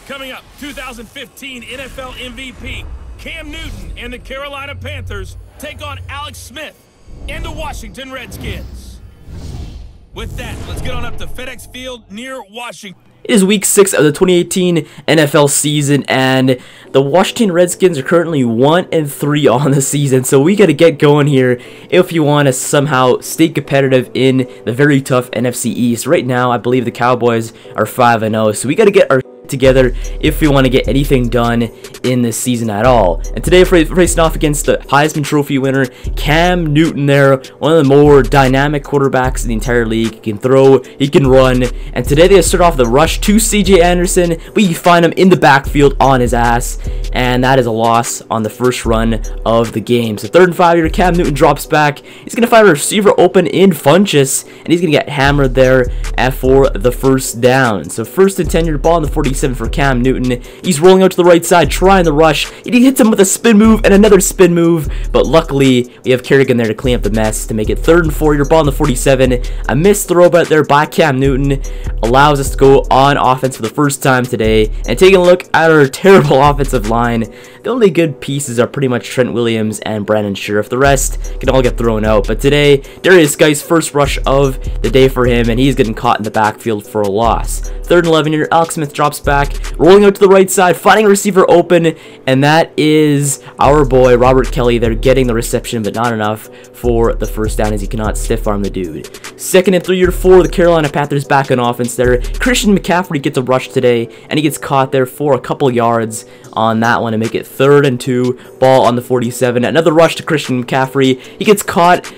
Coming up, 2015 NFL MVP Cam Newton and the Carolina Panthers take on Alex Smith and the Washington Redskins. With that, let's get on up to FedEx Field near Washington. It is week 6 of the 2018 NFL season, and the Washington Redskins are currently 1-3 on the season, so we got to get going here if you want to somehow stay competitive in the very tough NFC East. Right now, I believe the Cowboys are 5-0, so we got to get our together if we want to get anything done in this season at all. And today we're facing off against the Heisman Trophy winner Cam Newton there, one of the more dynamic quarterbacks in the entire league. He can throw, he can run, and today they start off the rush to CJ Anderson. We find him in the backfield on his ass, and that is a loss on the first run of the game. So 3rd and 5 here, Cam Newton drops back. He's going to find a receiver open in Funchess, and he's going to get hammered there for the first down. So 1st and 10 here, ball on the 47 for Cam Newton. He's rolling out to the right side, trying the rush. He hits him with a spin move and another spin move, but luckily we have Kerrigan there to clean up the mess to make it 3rd and 4. Your ball on the 47. A missed throw back there by Cam Newton allows us to go on offense for the first time today. And taking a look at our terrible offensive line, the only good pieces are pretty much Trent Williams and Brandon Scherff. The rest can all get thrown out. But today, Darius Geis' first rush of the day for him, and he's getting caught in the backfield for a loss. 3rd and 11 here, Alex Smith drops back, rolling out to the right side, finding a receiver open, and that is our boy Robert Kelly. They're getting the reception, but not enough for the first down as he cannot stiff arm the dude. 2nd and 3 here for the Carolina Panthers back on offense there. Christian McCaffrey gets a rush today, and he gets caught there for a couple yards on that one to make it 3rd and 2. Ball on the 47. Another rush to Christian McCaffrey. He gets caught.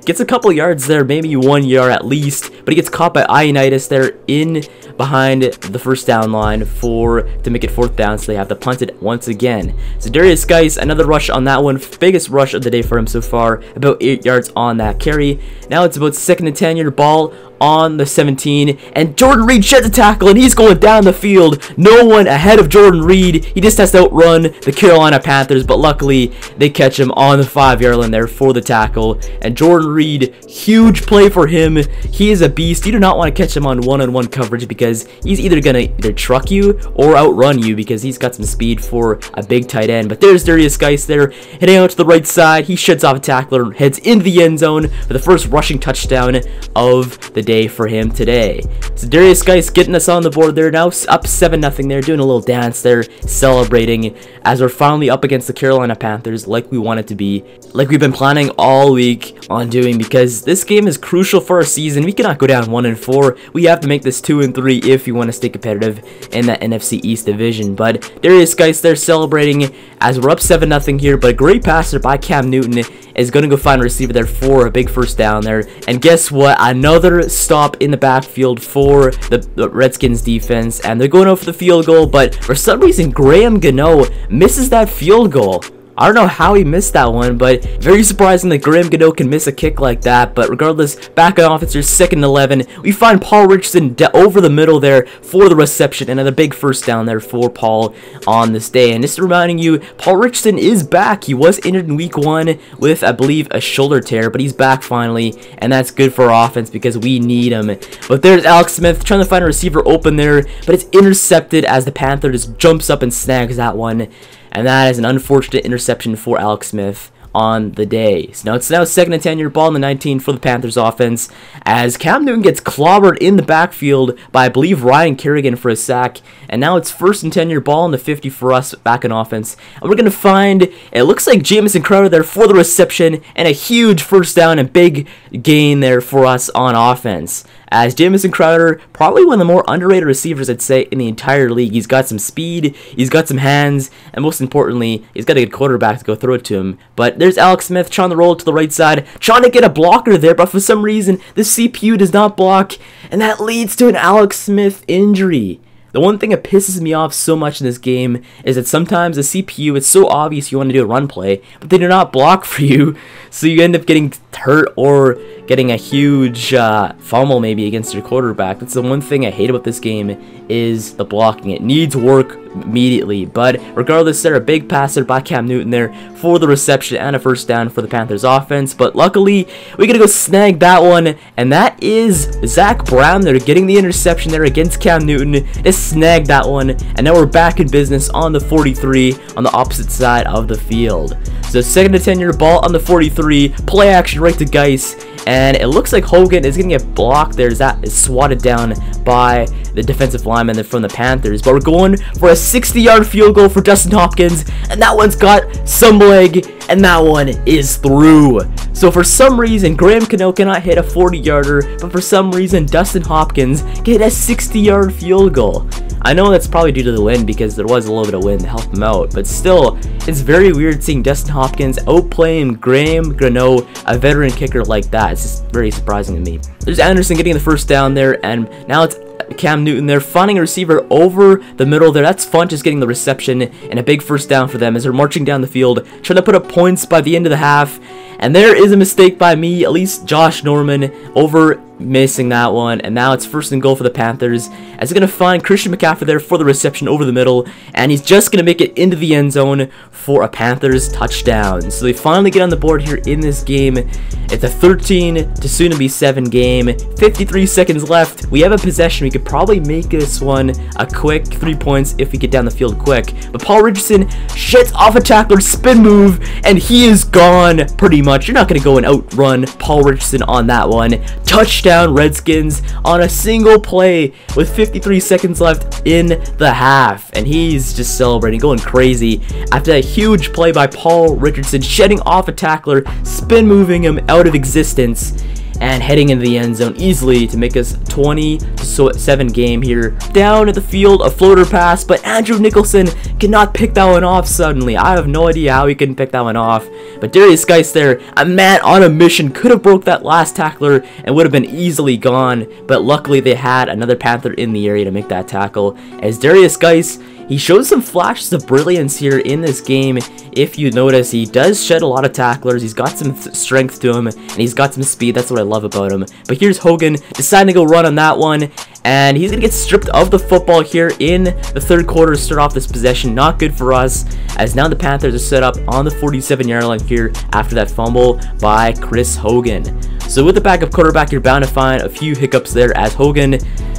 Gets a couple yards there, maybe 1 yard at least, but he gets caught by Ioannidis there in behind the first down line to make it 4th down, so they have to punt it once again. So Darius Geis, another rush on that one, biggest rush of the day for him so far, about 8 yards on that carry. Now it's about 2nd and 10 yard, ball on the 17, and Jordan Reed sheds a tackle, and he's going down the field. No one ahead of Jordan Reed. He just has to outrun the Carolina Panthers, but luckily they catch him on the 5 yard line there for the tackle. And Jordan Reed, huge play for him. He is a beast. You do not want to catch him on one-on-one coverage because he's either gonna truck you or outrun you because he's got some speed for a big tight end. But there's Darius Geis there, heading out to the right side. He sheds off a tackler and heads into the end zone for the first rushing touchdown of the day for him today. So Darius Geis getting us on the board there, now up 7-0 there, doing a little dance there, celebrating as we're finally up against the Carolina Panthers like we want it to be, like we've been planning all week on doing, because this game is crucial for our season. We cannot go down 1-4. We have to make this 2-3 if we want to stay competitive in that NFC East division. But Darius Geis there celebrating as we're up 7-0 here, but a great passer by Cam Newton is going to go find a receiver there for a big first down there. And guess what? Another stop in the backfield for the Redskins defense, and they're going out for the field goal, but for some reason Graham Gano misses that field goal. I don't know how he missed that one, but very surprising that Graham Gano can miss a kick like that. But regardless, back on offense, 2nd and 11. We find Paul Richardson over the middle there for the reception, and a big first down there for Paul on this day. And just reminding you, Paul Richardson is back. He was injured in week 1 with, I believe, a shoulder tear, but he's back finally, and that's good for our offense because we need him. But there's Alex Smith trying to find a receiver open there, but it's intercepted as the Panther just jumps up and snags that one. And that is an unfortunate interception for Alex Smith on the day. So now it's 2nd and 10 yard, ball on the 19 for the Panthers offense as Cam Newton gets clobbered in the backfield by, I believe, Ryan Kerrigan for a sack. And now it's 1st and 10 yard, ball on the 50 for us back in offense. And we're going to find, it looks like Jamison Crowder there for the reception and a huge first down and big gain there for us on offense. As Jamison Crowder, probably one of the more underrated receivers, I'd say, in the entire league. He's got some speed, he's got some hands, and most importantly, he's got a good quarterback to go throw it to him. But there's Alex Smith trying to roll to the right side, trying to get a blocker there, but for some reason, the CPU does not block, and that leads to an Alex Smith injury. The one thing that pisses me off so much in this game is that sometimes the CPU, it's so obvious you want to do a run play, but they do not block for you, so you end up getting hurt or getting a huge fumble maybe against your quarterback. That's the one thing I hate about this game, is the blocking. It needs work immediately. But regardless, there a big passer by Cam Newton there for the reception and a first down for the Panthers offense. But luckily, we're gonna go snag that one, and that is Zach Brown there getting the interception there against Cam Newton. Just snagged that one, and now we're back in business on the 43 on the opposite side of the field. So 2nd and 10 yard ball on the 43, play action right to Geis, and it looks like Hogan is going to get blocked there as that is swatted down by the defensive lineman from the Panthers. But we're going for a 60-yard field goal for Dustin Hopkins, and that one's got some leg, and that one is through. So for some reason, Graham Cano cannot hit a 40-yarder, but for some reason, Dustin Hopkins can hit a 60-yard field goal. I know that's probably due to the wind, because there was a little bit of wind to help him out, but still, it's very weird seeing Dustin Hopkins outplaying Graham Cano, a veteran kicker like that. It's just very surprising to me. There's Anderson getting the first down there, and now it's Cam Newton there finding a receiver over the middle there. That's fun, just getting the reception and a big first down for them as they're marching down the field, trying to put up points by the end of the half. And there is a mistake by me, at least Josh Norman, over missing that one, and now it's 1st and goal for the Panthers as they're going to find Christian McCaffrey there for the reception over the middle, and he's just going to make it into the end zone for a Panthers touchdown. So they finally get on the board here in this game. It's a 13 to soon to be 7 game, 53 seconds left. We have a possession. We could probably make this one a quick 3 points if we get down the field quick, but Paul Richardson shits off a tackler, spin move, and he is gone pretty much. You're not going to go and outrun Paul Richardson on that one. Touchdown Redskins on a single play with 53 seconds left in the half, and he's just celebrating, going crazy after that huge play by Paul Richardson, shedding off a tackler, spin moving him out of existence, and heading into the end zone easily to make us 20-7 game here. Down at the field, a floater pass, but Andrew Nicholson cannot pick that one off suddenly. I have no idea how he couldn't pick that one off. But Darius Geis there, a man on a mission, could have broke that last tackler and would have been easily gone. But luckily they had another Panther in the area to make that tackle. As Darius Geis, he shows some flashes of brilliance here in this game. If you notice, he does shed a lot of tacklers. He's got some strength to him, and he's got some speed. That's what I love about him. But here's Hogan deciding to go run on that one, and he's going to get stripped of the football here in the 3rd quarter to start off this possession. Not good for us, as now the Panthers are set up on the 47-yard line here after that fumble by Chris Hogan. So with the backup quarterback, you're bound to find a few hiccups there, as Hogan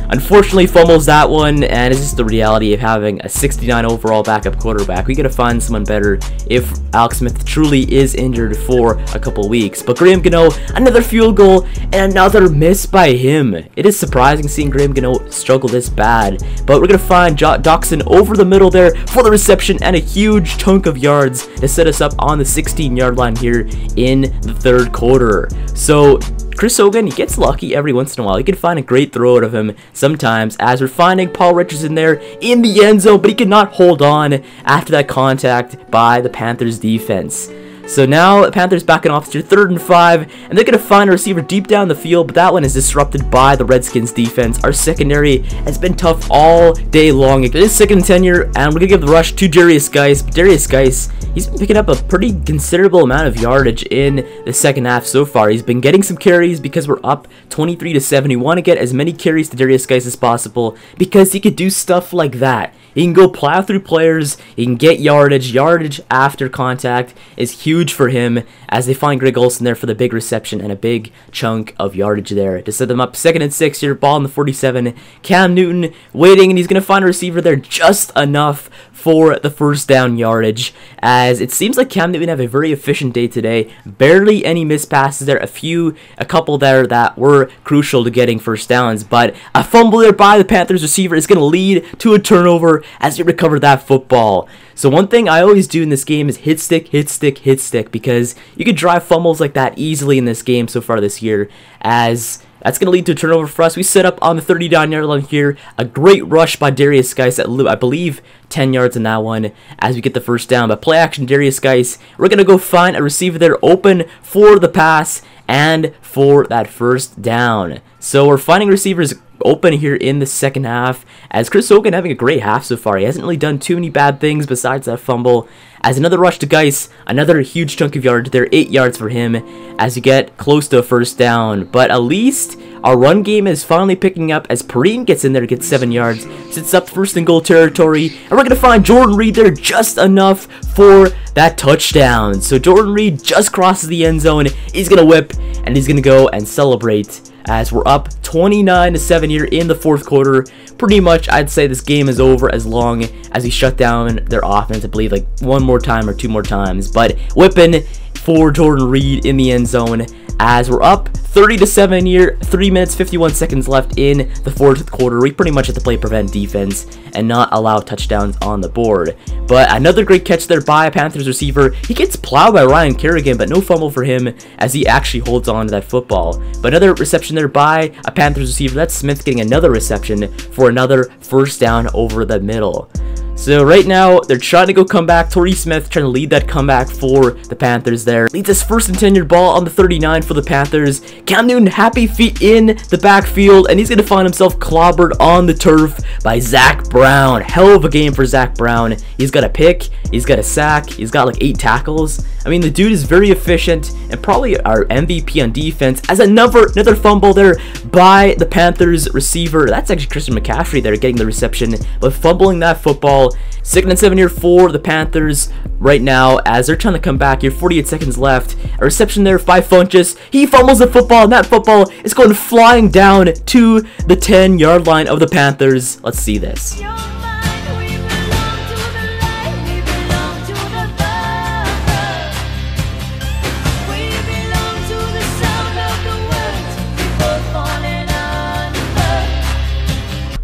unfortunately fumbles that one, and it's just the reality of having a 69 overall backup quarterback. We gotta find someone better if Alex Smith truly is injured for a couple weeks. But Graham Gano, another field goal and another miss by him. It is surprising seeing Graham Gano struggle this bad, but we're gonna find Doxson over the middle there for the reception and a huge chunk of yards to set us up on the 16-yard line here in the 3rd quarter. So Chris Hogan, he gets lucky every once in a while. He can find a great throw out of him sometimes, as we're finding Paul Richardson there in the end zone, but he could not hold on after that contact by the Panthers defense. So now the Panthers backing off to 3rd and 5, and they're going to find a receiver deep down the field, but that one is disrupted by the Redskins defense. Our secondary has been tough all day long. It is 2nd and 10 here, and we're going to give the rush to Darius Geis. But Darius Geis, he's been picking up a pretty considerable amount of yardage in the 2nd half so far. He's been getting some carries because we're up 23-7. You want to get as many carries to Darius Geis as possible because he could do stuff like that. He can go plow through players, he can get yardage. Yardage after contact is huge for him, as they find Greg Olsen there for the big reception and a big chunk of yardage there to set them up. 2nd and 6 here, ball in the 47. Cam Newton waiting, and he's going to find a receiver there just enough for the first down yardage, as it seems like Cam Newton have a very efficient day today. Barely any missed passes there, a couple there that were crucial to getting first downs, but a fumble there by the Panthers receiver is going to lead to a turnover as he recovered that football. So one thing I always do in this game is hit stick, hit stick, hit stick, because you can drive fumbles like that easily in this game so far this year, as that's going to lead to a turnover for us. We set up on the 39-yard line here. A great rush by Darius Geis at, I believe, 10 yards in that one as we get the first down. But play action Darius Geis. We're going to go find a receiver there open for the pass and for that first down. So we're finding receivers open here in the 2nd half, as Chris Hogan having a great half so far. He hasn't really done too many bad things besides that fumble, as another rush to Geis, another huge chunk of yards there, 8 yards for him as you get close to a first down. But at least our run game is finally picking up as Perrine gets in there to get 7 yards, sits up first and goal territory, and we're going to find Jordan Reed there just enough for that touchdown. So Jordan Reed just crosses the end zone, he's going to whip, and he's going to go and celebrate as we're up 29-7 here in the fourth quarter. Pretty much, I'd say this game is over as long as we shut down their offense, I believe, like one more time or two more times. But whipping for Jordan Reed in the end zone as we're up 30-7 here, 3 minutes 51 seconds left in the fourth quarter. We pretty much have to play prevent defense and not allow touchdowns on the board. But another great catch there by a Panthers receiver. He gets plowed by Ryan Kerrigan, but no fumble for him as he actually holds on to that football. But another reception there by a Panthers receiver. That's Smith getting another reception for another first down over the middle. So right now, they're trying to go comeback. Torrey Smith trying to lead that comeback for the Panthers there. Leads his first and 10-yard ball on the 39 for the Panthers. Cam Newton, happy feet in the backfield, and he's going to find himself clobbered on the turf by Zach Brown. Hell of a game for Zach Brown. He's got a pick, he's got a sack, he's got like 8 tackles. I mean, the dude is very efficient and probably our MVP on defense. As another fumble there by the Panthers receiver. That's actually Christian McCaffrey there getting the reception, but fumbling that football. 2nd and 7 here for the Panthers right now as they're trying to come back here. 48 seconds left. A reception there by Funchess. He fumbles the football, and that football is going flying down to the 10-yard line of the Panthers. Let's see this.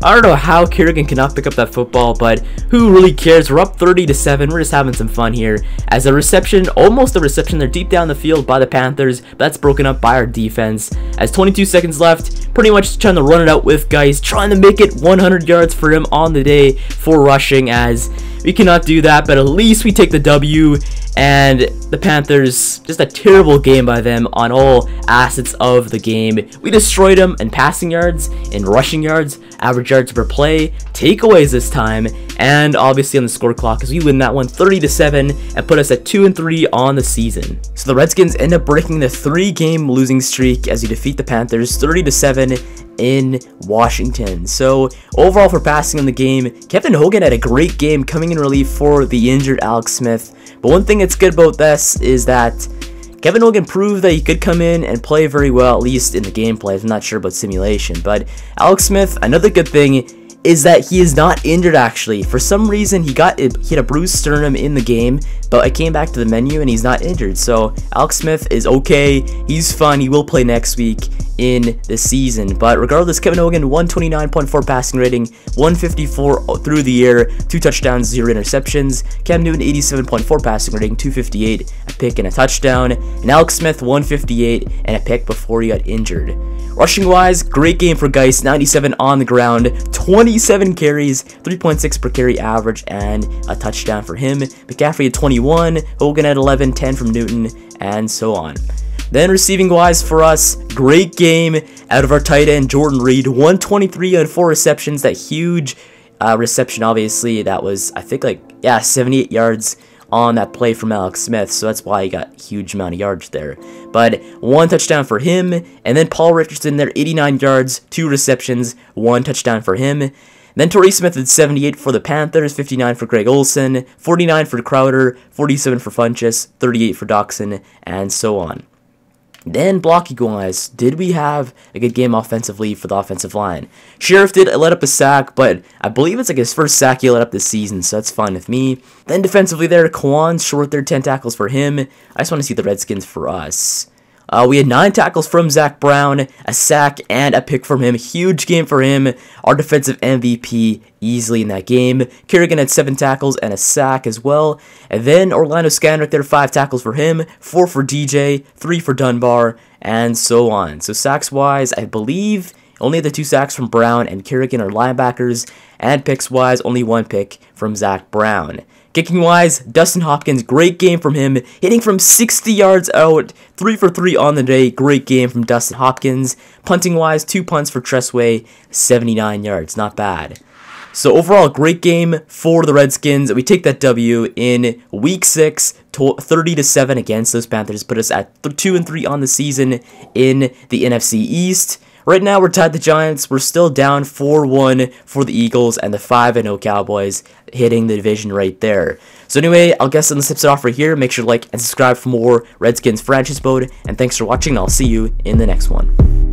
I don't know how Kerrigan cannot pick up that football, but who really cares? We're up 30-7. We're just having some fun here. As a reception, almost a reception there deep down the field by the Panthers, but that's broken up by our defense. As 22 seconds left, pretty much trying to run it out with guys, trying to make it 100 yards for him on the day for rushing, as we cannot do that, but at least we take the W. And the Panthers, just a terrible game by them on all assets of the game. We destroyed them in passing yards, in rushing yards, average yards per play, takeaways this time, and obviously on the score clock as we win that one 30-7 and put us at 2-3 on the season. So the Redskins end up breaking the 3-game losing streak as you defeat the Panthers 30-7 in Washington. So overall for passing in the game, Kevin Hogan had a great game coming in relief for the injured Alex Smith. But one thing that's good about this is that Kevin Hogan proved that he could come in and play very well, at least in the gameplay. I'm not sure about simulation. But Alex Smith, another good thing is that he is not injured actually. For some reason, he had a bruised sternum in the game, but I came back to the menu and he's not injured. So Alex Smith is okay. He's fine. He will play next week in the season. But regardless, Kevin Hogan, 129.4 passing rating, 154 through the year, 2 touchdowns, 0 interceptions. Cam Newton, 87.4 passing rating, 258, a pick and a touchdown. And Alex Smith, 158 and a pick before he got injured. Rushing wise, great game for Geis, 97 on the ground, 27 carries, 3.6 per carry average, and a touchdown for him. McCaffrey at 21, Hogan at 11, 10 from Newton, and so on. Then receiving wise for us, great game out of our tight end Jordan Reed, 123 on 4 receptions. That huge reception, obviously, that was I think 78 yards on that play from Alex Smith, so that's why he got a huge amount of yards there. But 1 touchdown for him, and then Paul Richardson there, 89 yards, 2 receptions, 1 touchdown for him. Then Torrey Smith at 78 for the Panthers, 59 for Greg Olsen, 49 for Crowder, 47 for Funchess, 38 for Doxson, and so on. Then blocking wise, did we have a good game offensively for the offensive line? Sheriff did let up a sack, but I believe it's his first sack he let up this season, so that's fine with me. Then defensively there, Kwan short there, 10 tackles for him. I just want to see the Redskins for us. We had 9 tackles from Zach Brown, a sack, and a pick from him. Huge game for him. Our defensive MVP easily in that game. Kerrigan had 7 tackles and a sack as well. And then Orlando Scandrick there, 5 tackles for him, 4 for DJ, 3 for Dunbar, and so on. So sacks-wise, I believe only the 2 sacks from Brown and Kerrigan are linebackers. And picks-wise, only 1 pick from Zach Brown. Kicking-wise, Dustin Hopkins, great game from him, hitting from 60 yards out, 3 for 3 on the day, great game from Dustin Hopkins. Punting-wise, 2 punts for Tressway, 79 yards, not bad. So overall, great game for the Redskins. We take that W in Week 6, 30-7 against those Panthers. Put us at 2-3 on the season in the NFC East. Right now, we're tied the Giants. We're still down 4-1 for the Eagles and the 5-0 Cowboys hitting the division right there. So anyway, I'll guess let's tip it off right here. Make sure to like and subscribe for more Redskins franchise mode. And thanks for watching. I'll see you in the next one.